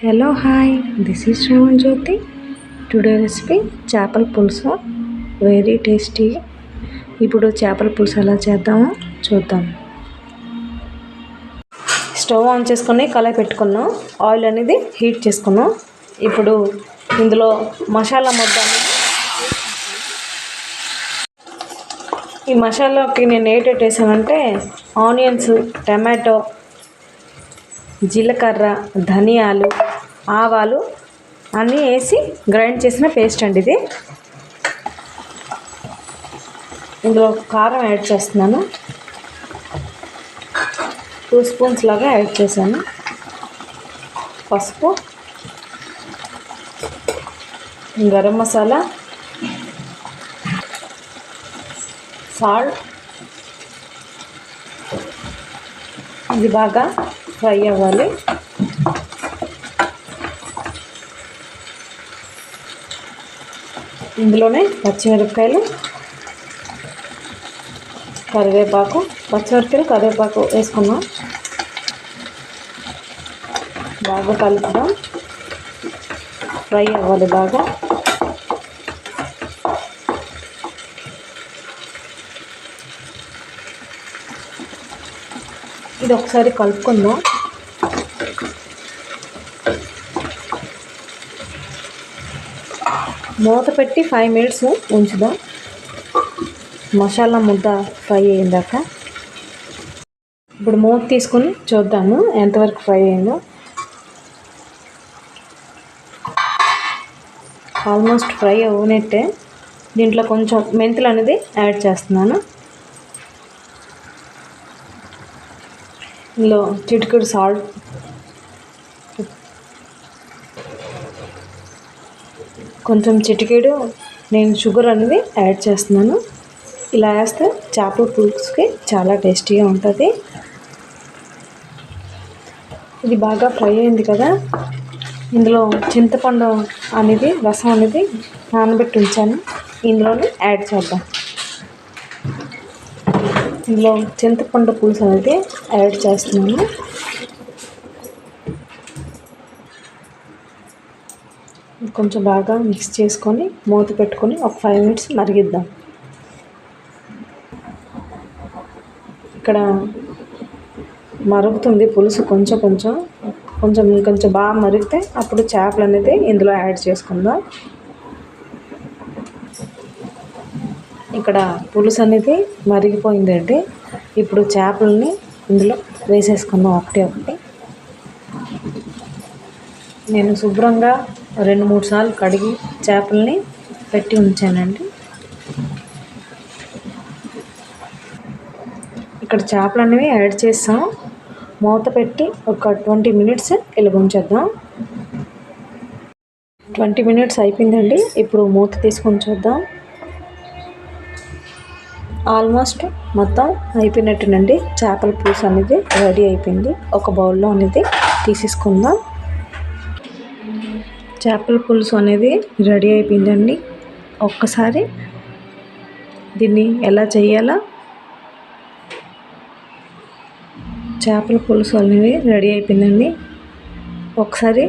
Hello hi, this is Shravan Jyothi. Today recipe చేపల పులుసు, very tasty. ఇప్పుడు చేపల పులుసు ఎలా చేద్దామో చూద్దాం. స్టవ్ ఆన్ చేసుకొని కళాయి పెట్టుకున్నాం. ఆయిల్ అనేది హీట్ చేసుకున్నాం. ఇప్పుడు ఇందులో మసాలా ముద్ద, ఈ మసాలాకి నేను ఏటేట్ వేసానంటే ఆనియన్స్, టమాటో, జీలకర్ర, ధనియాలు, ఆవాలు అన్నీ వేసి గ్రైండ్ చేసిన పేస్ట్ అండి ఇది. ఇందులో కారం యాడ్ చేస్తున్నాను, 2 స్పూన్స్ లాగా యాడ్ చేశాను. పసుపు, గరం మసాలా, సాల్ట్. ఇది బాగా ఫ్రై అవ్వాలి. ఇందులోనే పచ్చిమిరపకాయలు, కరివేపాకు వేసుకున్నాం. బాగా కలుపుదాం. ఫ్రై అవ్వాలి బాగా. ఇది ఒకసారి కలుపుకుందాం. మూత పెట్టి 5 మినిట్స్ ఉంచుదాం, మసాలా ముద్ద ఫ్రై అయ్యిందాక. ఇప్పుడు మూత తీసుకొని చూద్దాము ఎంతవరకు ఫ్రై అయిందో. ఆల్మోస్ట్ ఫ్రై అవునట్టే. దీంట్లో కొంచెం మెంతులు అనేది యాడ్ చేస్తున్నాను. ఇందులో చిటికెడు సాల్ట్, కొంచెం చిటికెడు నేను షుగర్ అనేది యాడ్ చేస్తున్నాను. ఇలా వేస్తే చేపల పులుసుకి చాలా టేస్టీగా ఉంటుంది. ఇది బాగా ఫ్రై అయింది కదా. ఇందులో చింతపండు అనేది, రసం అనేది నానబెట్టి ఉంచాను, ఇందులోనే యాడ్ చేద్దాం. ఇందులో చింతపండు పులుసు అనేది యాడ్ చేస్తున్నాను. కొంచెం బాగా మిక్స్ చేసుకొని మూత పెట్టుకొని ఒక 5 మినిట్స్ మరిగిద్దాం. ఇక్కడ మరుగుతుంది పులుసు. కొంచెం బాగా మరిగితే అప్పుడు చేపలు అనేది ఇందులో యాడ్ చేసుకుందాం. ఇక్కడ పులుసు అనేది మరిగిపోయిందండి. ఇప్పుడు చేపలని ఇందులో వేసేసుకుందాం ఒకటి. నేను శుభ్రంగా 2-3 సార్లు కడిగి చేపలని పెట్టి ఉంచానండి. ఇక్కడ చేపలు అనేవి యాడ్ చేస్తాం. మూత పెట్టి ఒక 20 మినిట్స్ ఇలా ఉంచేద్దాం. 20 మినిట్స్ అయిపోయిందండి. ఇప్పుడు మూత తీసుకొని చూద్దాం. ఆల్మోస్ట్ మొత్తం అయిపోయినట్టునండి. చేపల పులుసు అనేది రెడీ అయిపోయింది. ఒక బౌల్లో అనేది తీసేసుకుందాం. చేపల పులుసు అనేది రెడీ అయిపోయిందండి. ఒక్కసారి దీన్ని ఎలా చేయాలో, చేపల పులుసు అనేది రెడీ అయిపోయిందండి. ఒకసారి